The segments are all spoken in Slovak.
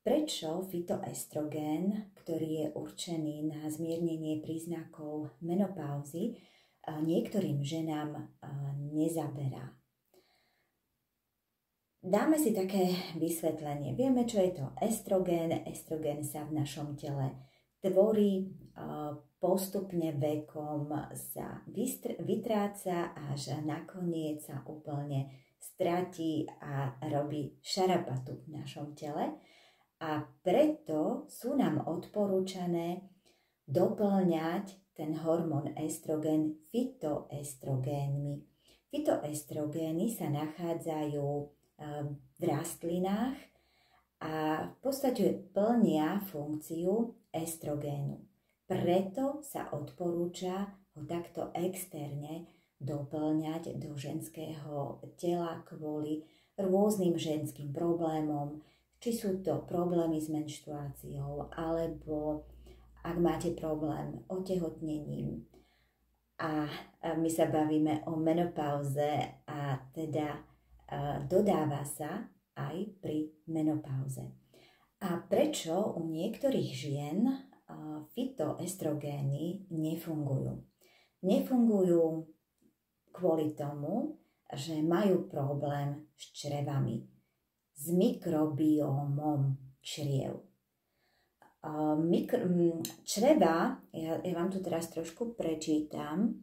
Prečo fitoestrogén, ktorý je určený na zmiernenie príznakov menopauzy, niektorým ženám nezaberá? Dáme si také vysvetlenie. Vieme, čo je to estrogén. Estrogén sa v našom tele tvorí, postupne vekom sa vytráca, až nakoniec sa úplne stratí a robí šarapatu v našom tele. A preto sú nám odporúčané doplňať ten hormón estrogén fitoestrogénmi. Fitoestrogény sa nachádzajú v rastlinách a v podstate plnia funkciu estrogénu. Preto sa odporúča ho takto externe doplňať do ženského tela kvôli rôznym ženským problémom, či sú to problémy s menštruáciou, alebo ak máte problém otehotnením. A my sa bavíme o menopauze a teda dodáva sa aj pri menopauze. A prečo u niektorých žien fitoestrogény nefungujú? Nefungujú kvôli tomu, že majú problém s črevami, s mikrobiómom čriev. Čreva, ja vám tu teraz trošku prečítam,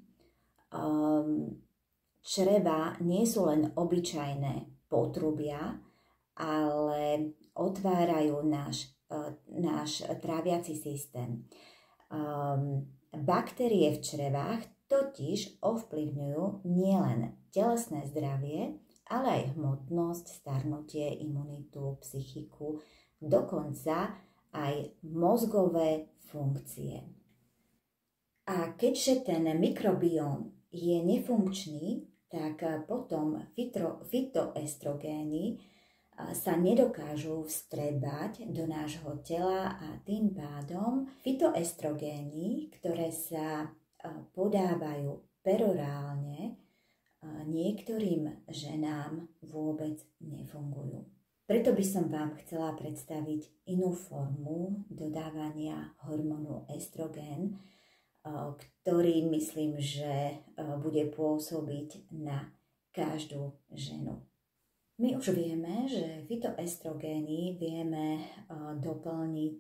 čreva nie sú len obyčajné potrubia, ale otvárajú náš tráviaci systém. Baktérie v črevách totiž ovplyvňujú nielen telesné zdravie, ale aj hmotnosť, starnutie, imunitu, psychiku, dokonca aj mozgové funkcie. A keďže ten mikrobióm je nefunkčný, tak potom fitoestrogény sa nedokážu vstrebať do nášho tela a tým pádom fitoestrogény, ktoré sa podávajú perorálne, niektorým ženám vôbec nefungujú. Preto by som vám chcela predstaviť inú formu dodávania hormónu estrogén, ktorý myslím, že bude pôsobiť na každú ženu. My už vieme, že fitoestrogény vieme doplniť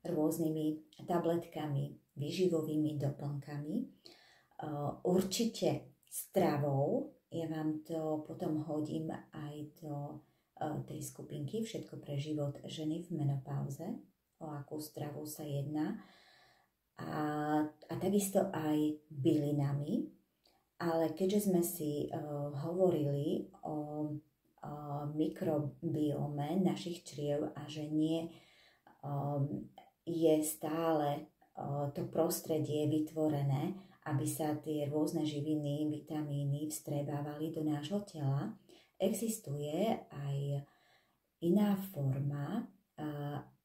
rôznymi tabletkami, výživovými doplnkami, určite stravou. Ja vám to potom hodím aj do tej skupinky Všetko pre život ženy v menopauze, o akú stravu sa jedná. A takisto aj bylinami. Ale keďže sme si hovorili o mikrobiome našich čriev a že nie je stále to prostredie vytvorené, aby sa tie rôzne živiny, vitamíny vstrebávali do nášho tela, existuje aj iná forma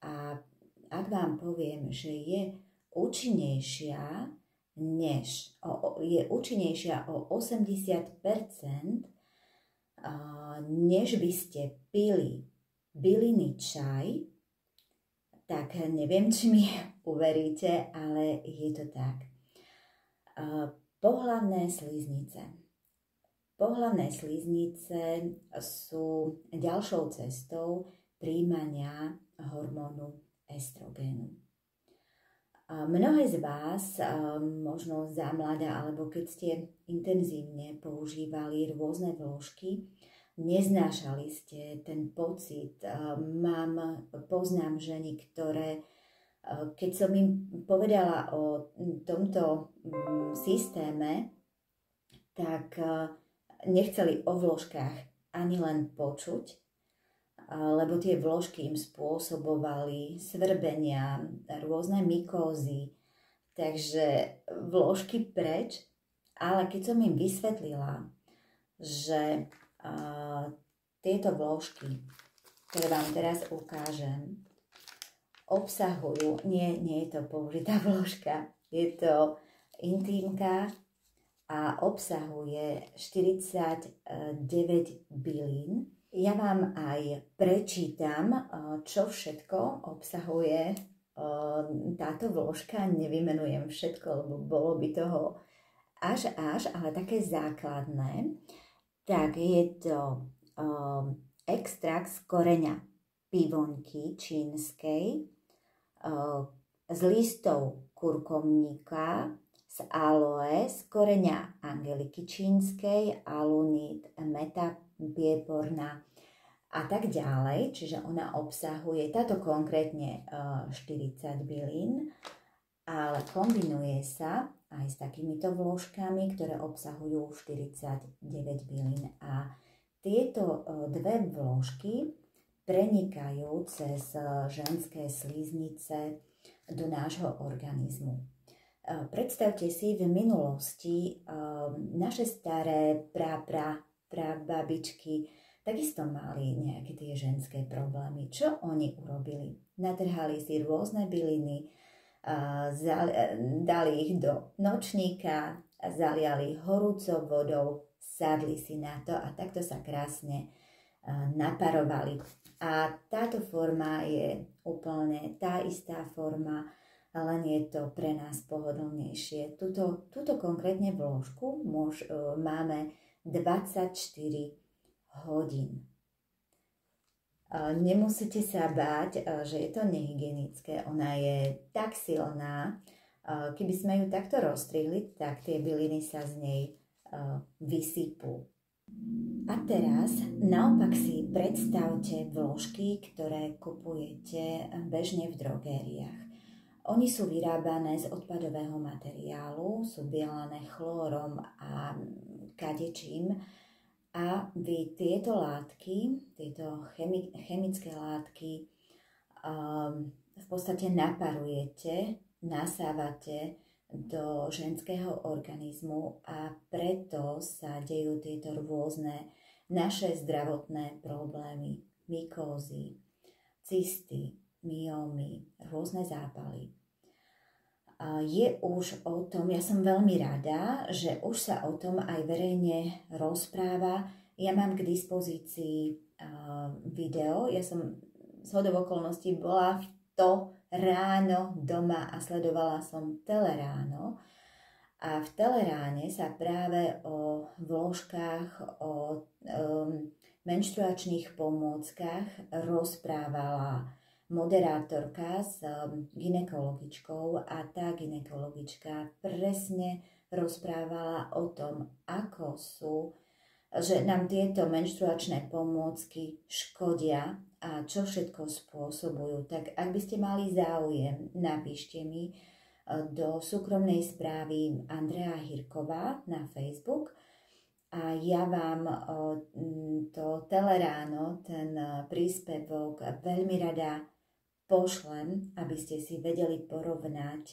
a ak vám poviem, že je účinnejšia o 80%, než by ste pili byliny čaj, tak neviem, či mi uveríte, ale je to tak. Pohlavné sliznice. Pohlavné sliznice sú ďalšou cestou príjmania hormónu estrogénu. Mnohé z vás, možno za mladá, alebo keď ste intenzívne používali rôzne vložky, neznášali ste ten pocit. Poznám ženy, ktoré, keď som im povedala o tomto systéme, tak nechceli o vložkách ani len počuť, lebo tie vložky im spôsobovali svrbenia, rôzne mykózy, takže vložky preč. Ale keď som im vysvetlila, že tieto vložky, ktoré vám teraz ukážem, obsahujú, nie je to použitá vložka, je to intímka a obsahuje 49 bylín, Ja vám aj prečítam, čo všetko obsahuje táto vložka. Nevymenujem všetko, lebo bolo by toho až, ale také základné. Tak je to extrakt z koreňa pivoňky čínskej, z listov kurkomníka, z aloe, z koreňa angeliky čínskej, alunit, meta pieporná a tak ďalej. Čiže ona obsahuje, táto konkrétne 40 bylín, ale kombinuje sa aj s takýmito vložkami, ktoré obsahujú 49 bylín. A tieto dve vložky prenikajú cez ženské sliznice do nášho organizmu. Predstavte si, v minulosti naše staré prababičky takisto mali nejaké tie ženské problémy. Čo oni urobili? Natrhali si rôzne byliny, dali ich do nočníka, zaliali horúcou vodou, sadli si na to a takto sa krásne naparovali. A táto forma je úplne tá istá forma, len je to pre nás pohodlnejšie. Tuto konkrétne vložku máme 24 hodín. Nemusíte sa báť, že je to nehygienické. Ona je tak silná, keby sme ju takto rozstrihli, tak tie byliny sa z nej vysypú. A teraz naopak si predstavte vložky, ktoré kupujete bežne v drogériách. Oni sú vyrábané z odpadového materiálu, sú bielané chlórom a kadečím a vy tieto látky, tieto chemické látky v podstate naparujete, nasávate do ženského organizmu a preto sa dejú tieto rôzne naše zdravotné problémy, mykózy, cysty, myómy, rôzne zápaly. Je už o tom, ja som veľmi rada, že už sa o tom aj verejne rozpráva. Ja mám k dispozícii video, ja som zhodou okolností bola v to ráno doma a sledovala som Teleráno. A v Teleráne sa práve o vložkách, o menštruačných pomôckach rozprávala moderátorka s gynekologičkou a tá gynekologička presne rozprávala o tom, že nám tieto menštruačné pomôcky škodia a čo všetko spôsobujú. Tak ak by ste mali záujem, napíšte mi do súkromnej správy Andrea Hirková na Facebook a ja vám to Teleráno, ten príspevok veľmi rada pošlem, aby ste si vedeli porovnať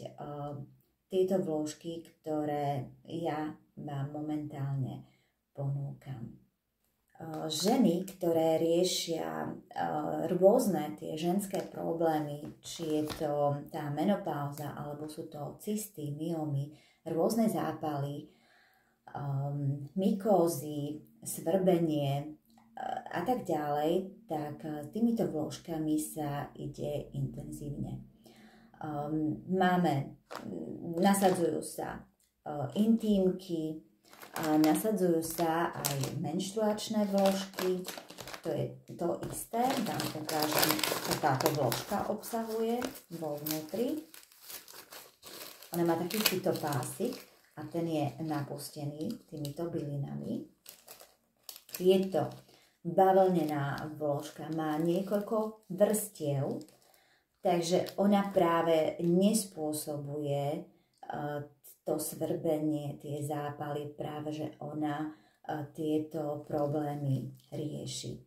tieto vložky, ktoré ja vám momentálne ponúkam. Ženy, ktoré riešia rôzne tie ženské problémy, či je to tá menopauza, alebo sú to cysty, myómy, rôzne zápaly, mykózy, svrbenie a tak ďalej, tak týmito vložkami sa ide intenzívne. Nasadzujú sa intímky, nasadzujú sa aj menštruačné vložky, to je to isté, vám ukážem, čo táto vložka obsahuje vo vnútri. Ona má taký cytopásik a ten je napustený týmito bylinami. Je to bavlnená vložka, má niekoľko vrstiev, takže ona práve nespôsobuje to svrbenie, tie zápaly, práve že ona tieto problémy rieši.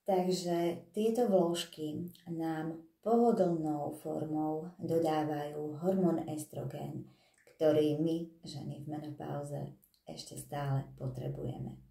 Takže tieto vložky nám pohodlnou formou dodávajú hormón estrogen, ktorý my, ženy v menopauze, ešte stále potrebujeme.